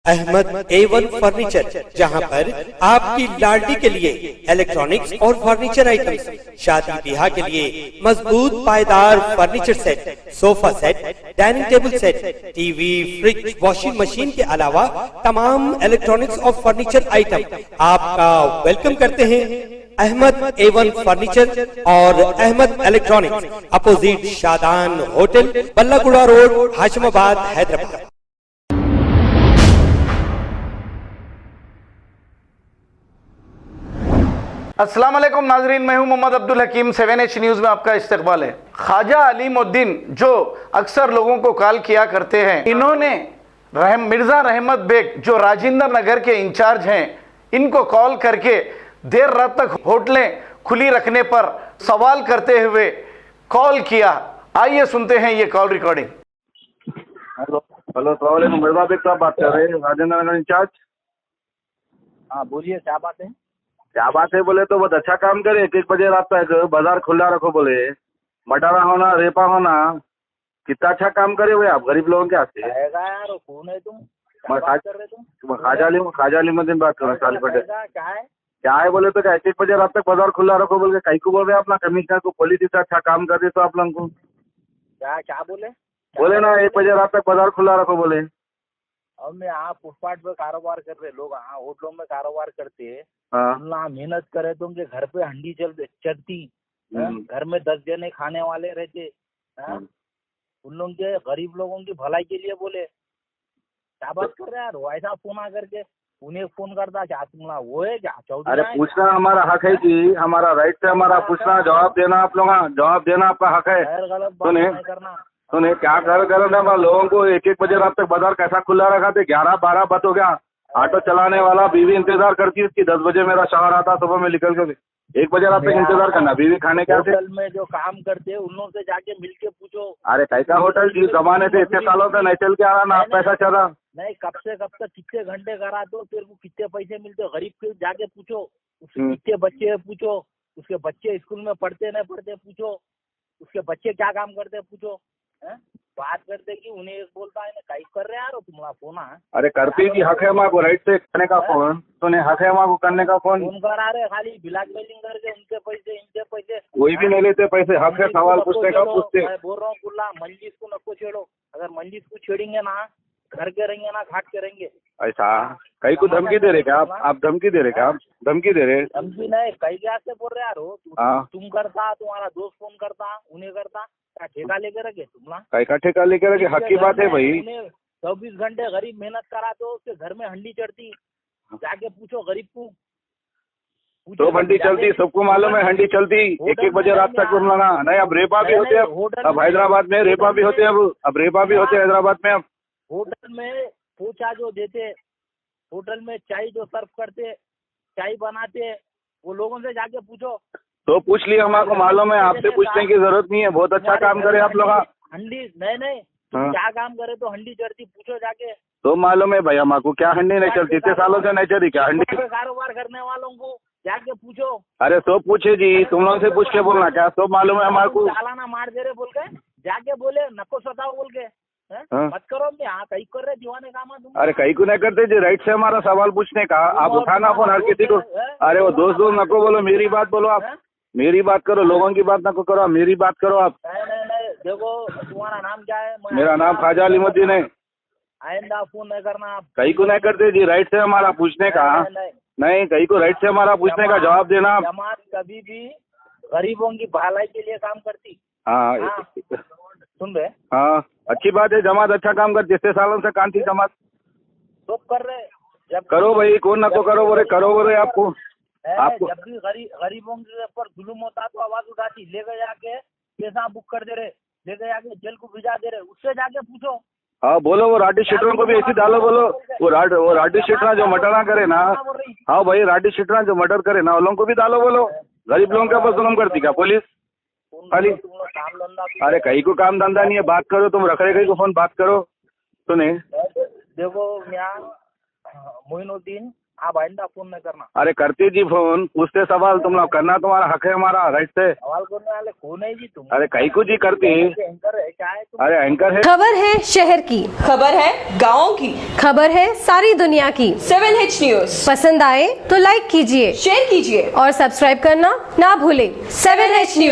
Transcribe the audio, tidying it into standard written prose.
Ahmad A1 furniture, जहां पर आपकी लाडली के लिए इलेक्ट्रॉनिक्स और फर्नीचर आइटम्स, शादी ब्याह के लिए मजबूत पायदार furniture set, sofa set, dining table set, TV, fridge, washing machine के अलावा तमाम इलेक्ट्रॉनिक्स और फर्नीचर आइटम आपका वेलकम करते हैं। अहमद A1 फर्नीचर और Ahmed electronics, opposite Shadan hotel, Ballaguda road, Hashimabad, Hyderabad. अस्सलाम वालेकुम नाजरीन, मैं हूं मोहम्मद अब्दुल हकीम। 7H न्यूज़ में आपका इस्तकबाल है। ख्वाजा अलीमुद्दीन जो अक्सर लोगों को कॉल किया करते हैं, इन्होंने मिर्ज़ा रहमत बेग जो राजेंद्र नगर के इंचार्ज हैं, इनको कॉल करके देर रात तक होटलें खुली रखने पर सवाल करते हुए कॉल किया। आइए सुनते हैं ये कॉल रिकॉर्डिंग। हेलो अस्सलाम वालेकुम, मिर्ज़ा बेग साहब बात कर रहे हैं, राजेंद्र नगर इंचार्ज। हाँ बोलिए, क्या बात है? क्या बात है बोले तो बहुत अच्छा काम करे। 1 बजे रात तक बाजार खुला रखो बोले, मटारा होना, रेपा होना, कितना अच्छा काम करे हुए आप गरीब लोगों के हाथ से। यार कौन है तुम? क्या बात कर रहे तुम? ख्वाजा अलीमुद्दीन बात कर रहे हैं, साल पटेल। क्या है बोले तो क्या 1 बजे रात तक बाजार खुला रखो बोल के कहीं को बोल रहे अपना कमिश्नर को, पुलिस इतना अच्छा काम कर रही तो आप लोगों को क्या क्या बोले ना 1 बजे रात तक बाजार खुला रखो बोले। अब मैं यहाँ फुटपाथ पे कारोबार कर रहे लोग, यहाँ होटलों में कारोबार करते हैं। हाँ मेहनत करे तो उनके घर पे हंडी चढ़ती, घर में 10 जने खाने वाले रहते, उन लोगों के गरीब लोगों की भलाई के लिए बोले। क्या बात कर रहे यार? ऐसा फोन आ करके उन्हें फोन करता क्या तुम्हारा वो है क्या? चौधरी अरे पूछना हमारा हक है कि हमारा राइट से हमारा पूछना, जवाब देना आप लोग, जवाब देना आपका हक है। गलत बात नहीं करना। सुने क्या करो ना लोगों को 1 बजे रात तक बाजार कैसा खुला रखा थे। 11-12 बज हो गया, ऑटो चलाने वाला बीवी इंतजार करती है उसकी। 10 बजे मेरा शौहर आता सुबह में निकल के। 1 बजे रात तक इंतजार करना, बीवी खाने क्या थे। होटल में जो काम करते हैं उन लोगों से जाके मिल के पूछो। अरे कैसा होटल जी, जमाने से इतने सालों से नहीं चल के आ रहा ना, आप पैसा चल रहा नहीं। कब से कब तक कितने घंटे करा तो तेरे को कितने पैसे मिलते? गरीब के जाके पूछो, उसके कितने बच्चे पूछो, उसके बच्चे स्कूल में पढ़ते नहीं पढ़ते पूछो, उसके बच्चे क्या काम करते पूछो। बात करते कि उन्हें एक बोलता है ना कहीं कर रहे यार तुम्हारा फोन है। अरे करती की हक है हमारे को राइट से करने का फोन, सुने हक है हमारे को करने का फोन करा रहे, खाली ब्लैकमेलिंग करके उनके पैसे इनके पैसे। कोई भी नहीं लेते पैसे, हक है सवाल पूछने का पूछते। मैं बोल रहा हूँ कुल्ला मंजिस को नको छेड़ो। अगर मंजिस को छेड़ेंगे ना, घर के रहेंगे ना घाट के रहेंगे। ऐसा कहीं को धमकी दे रहे क्या आप धमकी दे रहे क्या आप? धमकी दे रहे? धमकी नहीं, कहीं क्या से बोल रहे यार हो तुम करता, तुम्हारा दोस्त फोन करता, उन्हें करता, क्या ठेका लेके रखे तुमला? कहीं का ठेका लेके रखे? हक की बात है भाई। 24 घंटे गरीब मेहनत करा तो उसके घर में हंडी चढ़ती, जाके पूछो गरीब को। तो हंडी चलती, सबको मालूम है हंडी चलती 1 बजे रात तक ना। नहीं अब रेपा भी होते, अब हैदराबाद में रेपा भी होते, अब रेपा भी होते हैदराबाद में। अब होटल में पोछा जो देते, होटल में चाय जो सर्व करते, चाय बनाते, वो लोगों से जाके पूछो। तो पूछ लिया, हमारे मालूम है, आपसे पूछने की जरूरत नहीं है। बहुत अच्छा काम करे आप लोग। हंडी नहीं तुम क्या काम करे तो हंडी चढ़ती पूछो जाके। तो मालूम है भाई हमारे को, क्या हंडी नहीं चलती? इतने सालों से नहीं चली क्या हंडी? कारोबार करने वालों को जाके पूछो। अरे तो पूछे जी, तुम लोगों से पूछ के बोलना क्या? तो मालूम है हमारे को। चालाना मार दे रहे बोल के जाके बोले, नको सताओ बोल के मत करो। यहाँ कहीं कर रहे दीवाने काम तुम। अरे कहीं को नहीं करते जी, राइट से हमारा सवाल पूछने का। आप उठाना फोन हर किसी को। अरे वो दोस्त नको बोलो, मेरी बात बोलो आप। मेरी बात करो, लोगों की बात नको करो, मेरी बात करो आप। नहीं देखो तुम्हारा नाम क्या है? मेरा नाम ख्वाजा अलीमुद्दीन है। आइंदा फोन नहीं करना आप। कहीं को नहीं करते जी, राइट से हमारा पूछने का। नहीं कहीं को राइट से हमारा पूछने का जवाब देना आप। जमात कभी भी गरीबों की भलाई के लिए काम करती। हाँ सुन रहे? हाँ अच्छी बात है, जमात अच्छा काम करती। इतने सालों से कांति जमात तो कर रहे। जब करो भाई, कौन नको करो बोले, करो बोले आपको। जब भी गरीबों के ऊपर जुल्म होता तो आवाज उठाती, ले गए जाके पैसा बुक कर दे रहे, ले गए जाके जेल को भिजा दे रहे, उससे जाके पूछो। हाँ बोलो, वो राडी शीटरों को भी ऐसी डालो बोलो। वो राडी शीटरा जो मर्डर करे ना, हाँ भाई राडी शीटरा जो मर्डर करे ना, उन लोगों को भी डालो बोलो। गरीब लोगों के ऊपर जुल्म करती क्या पुलिस खाली? अरे कहीं को काम धंधा नहीं है, बात करो तुम, रख रहे कहीं को फोन, बात करो। सुने देखो मैं मोइनुद्दीन आप आइंदा फोन नहीं करना। अरे करती जी फोन, पूछते सवाल, तुम लोग करना तुम्हारा हक है, हमारा राइट से। सवाल करने वाले कौन है जी तुम? अरे कहीं को जी करती। एंकर है क्या है तुम? अरे एंकर है। खबर है शहर की, खबर है गाँव की, खबर है सारी दुनिया की। 7H न्यूज पसंद आए तो लाइक कीजिए, शेयर कीजिए और सब्सक्राइब करना ना भूलें। 7H news.